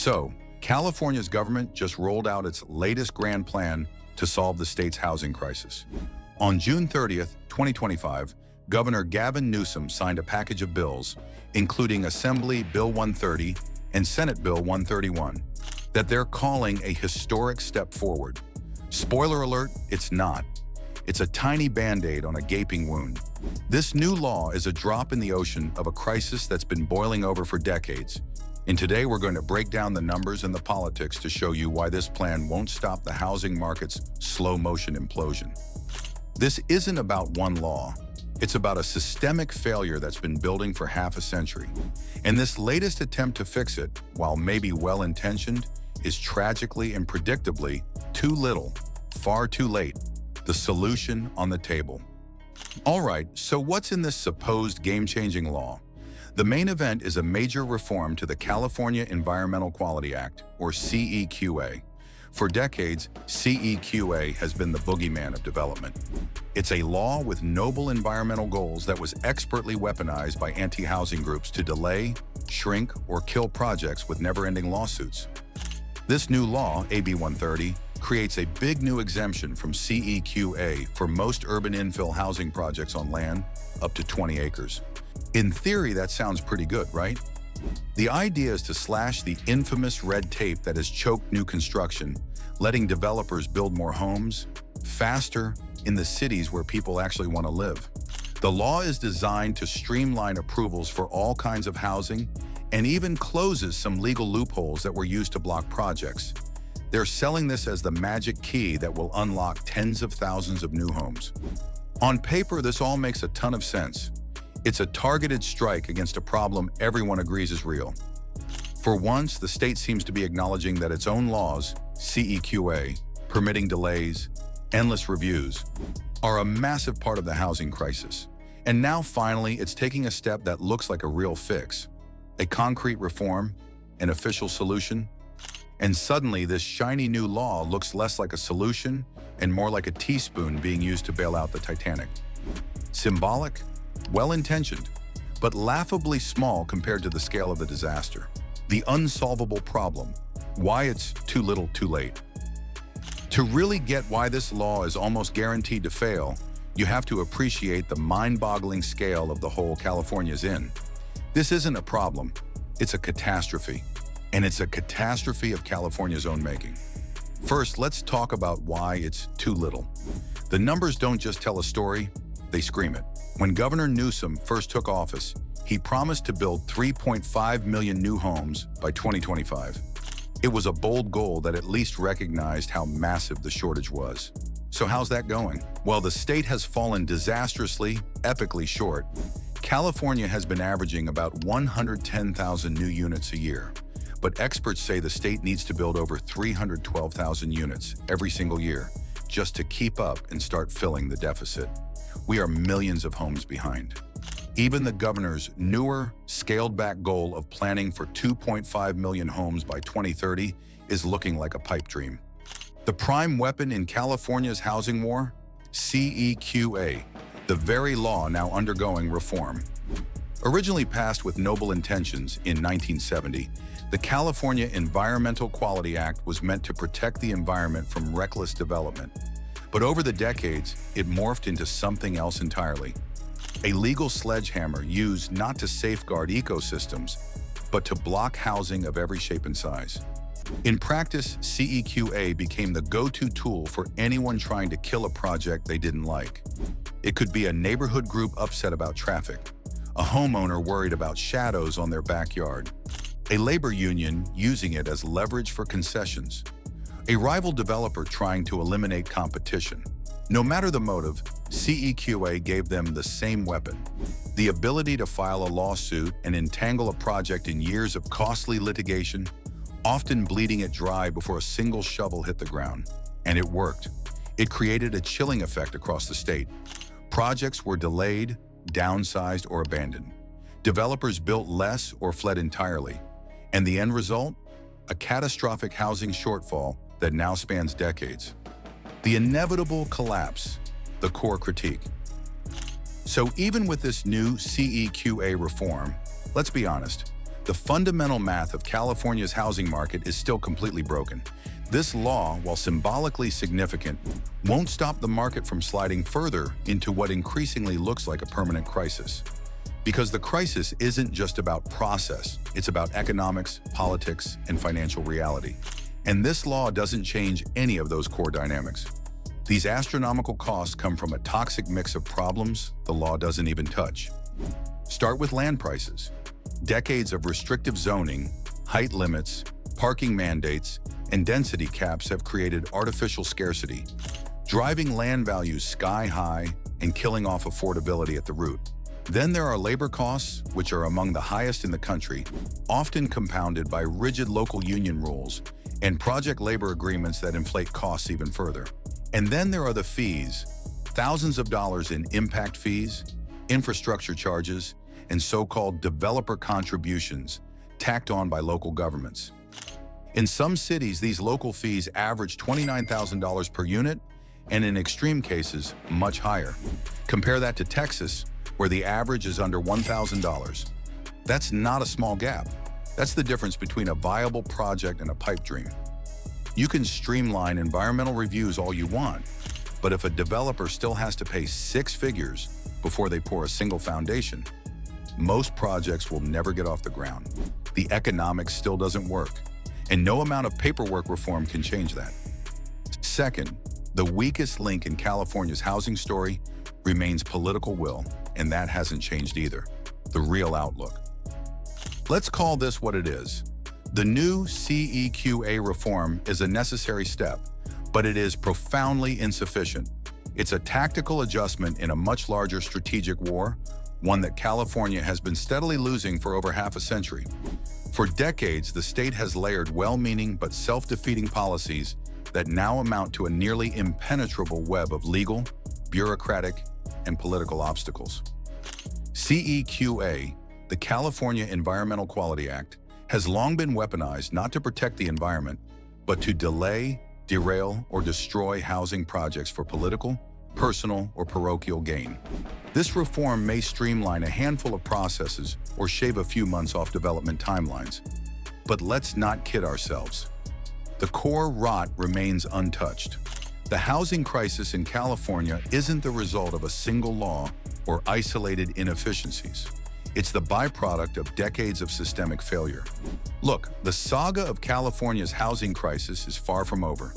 So, California's government just rolled out its latest grand plan to solve the state's housing crisis. On June 30th, 2025, Governor Gavin Newsom signed a package of bills, including Assembly Bill 130 and Senate Bill 131, that they're calling a historic step forward. Spoiler alert, it's not. It's a tiny band-aid on a gaping wound. This new law is a drop in the ocean of a crisis that's been boiling over for decades. And today we're going to break down the numbers and the politics to show you why this plan won't stop the housing market's slow-motion implosion. This isn't about one law. It's about a systemic failure that's been building for half a century. And this latest attempt to fix it, while maybe well-intentioned, is tragically and predictably too little, far too late. The solution on the table. All right, so what's in this supposed game-changing law? The main event is a major reform to the California Environmental Quality Act, or CEQA. For decades, CEQA has been the boogeyman of development. It's a law with noble environmental goals that was expertly weaponized by anti-housing groups to delay, shrink, or kill projects with never-ending lawsuits. This new law, AB 130, creates a big new exemption from CEQA for most urban infill housing projects on land up to 20 acres. In theory, that sounds pretty good, right? The idea is to slash the infamous red tape that has choked new construction, letting developers build more homes faster in the cities where people actually want to live. The law is designed to streamline approvals for all kinds of housing and even closes some legal loopholes that were used to block projects. They're selling this as the magic key that will unlock tens of thousands of new homes. On paper, this all makes a ton of sense. It's a targeted strike against a problem everyone agrees is real. For once, the state seems to be acknowledging that its own laws, CEQA, permitting delays, endless reviews, are a massive part of the housing crisis. And now, finally, it's taking a step that looks like a real fix. A concrete reform, an official solution. And suddenly, this shiny new law looks less like a solution and more like a teaspoon being used to bail out the Titanic. Symbolic? Well-intentioned, but laughably small compared to the scale of the disaster. The unsolvable problem. Why it's too little too late. To really get why this law is almost guaranteed to fail, you have to appreciate the mind-boggling scale of the hole California's in. This isn't a problem, it's a catastrophe. And it's a catastrophe of California's own making. First, let's talk about why it's too little. The numbers don't just tell a story, they scream it. When Governor Newsom first took office, he promised to build 3.5 million new homes by 2025. It was a bold goal that at least recognized how massive the shortage was. So how's that going? Well, the state has fallen disastrously, epically short. California has been averaging about 110,000 new units a year. But experts say the state needs to build over 312,000 units every single year just to keep up and start filling the deficit. We are millions of homes behind. Even the governor's newer, scaled-back goal of planning for 2.5 million homes by 2030 is looking like a pipe dream. The prime weapon in California's housing war? CEQA, the very law now undergoing reform. Originally passed with noble intentions in 1970, the California Environmental Quality Act was meant to protect the environment from reckless development. But over the decades, it morphed into something else entirely. A legal sledgehammer used not to safeguard ecosystems, but to block housing of every shape and size. In practice, CEQA became the go-to tool for anyone trying to kill a project they didn't like. It could be a neighborhood group upset about traffic, a homeowner worried about shadows on their backyard, a labor union using it as leverage for concessions, a rival developer trying to eliminate competition. No matter the motive, CEQA gave them the same weapon, the ability to file a lawsuit and entangle a project in years of costly litigation, often bleeding it dry before a single shovel hit the ground. And it worked. It created a chilling effect across the state. Projects were delayed, downsized, or abandoned. Developers built less or fled entirely. And the end result? A catastrophic housing shortfall that now spans decades. The inevitable collapse, the core critique. So even with this new CEQA reform, let's be honest, The fundamental math of California's housing market is still completely broken. This law, while symbolically significant, won't stop the market from sliding further into what increasingly looks like a permanent crisis. Because the crisis isn't just about process, it's about economics, politics, and financial reality. And this law doesn't change any of those core dynamics. These astronomical costs come from a toxic mix of problems the law doesn't even touch. Start with land prices. Decades of restrictive zoning, height limits, parking mandates, and density caps have created artificial scarcity, driving land values sky high and killing off affordability at the root. Then there are labor costs, which are among the highest in the country, often compounded by rigid local union rules and project labor agreements that inflate costs even further. And then there are the fees, thousands of dollars in impact fees, infrastructure charges, and so-called developer contributions tacked on by local governments. In some cities, these local fees average $29,000 per unit, and in extreme cases, much higher. Compare that to Texas, where the average is under $1,000. That's not a small gap. That's the difference between a viable project and a pipe dream. You can streamline environmental reviews all you want, but if a developer still has to pay six figures before they pour a single foundation, most projects will never get off the ground. The economics still doesn't work, and no amount of paperwork reform can change that. Second, the weakest link in California's housing story remains political will, and that hasn't changed either: the real outlook. Let's call this what it is. The new CEQA reform is a necessary step, but it is profoundly insufficient. It's a tactical adjustment in a much larger strategic war, one that California has been steadily losing for over half a century. For decades, the state has layered well-meaning but self-defeating policies that now amount to a nearly impenetrable web of legal, bureaucratic, and political obstacles. CEQA, the California Environmental Quality Act, has long been weaponized not to protect the environment, but to delay, derail, or destroy housing projects for political, personal, or parochial gain. This reform may streamline a handful of processes or shave a few months off development timelines. But let's not kid ourselves. The core rot remains untouched. The housing crisis in California isn't the result of a single law or isolated inefficiencies. It's the byproduct of decades of systemic failure. Look, the saga of California's housing crisis is far from over.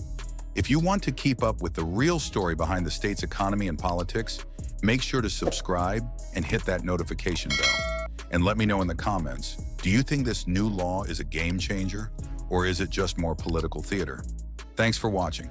If you want to keep up with the real story behind the state's economy and politics, make sure to subscribe and hit that notification bell. And let me know in the comments, do you think this new law is a game changer, or is it just more political theater? Thanks for watching.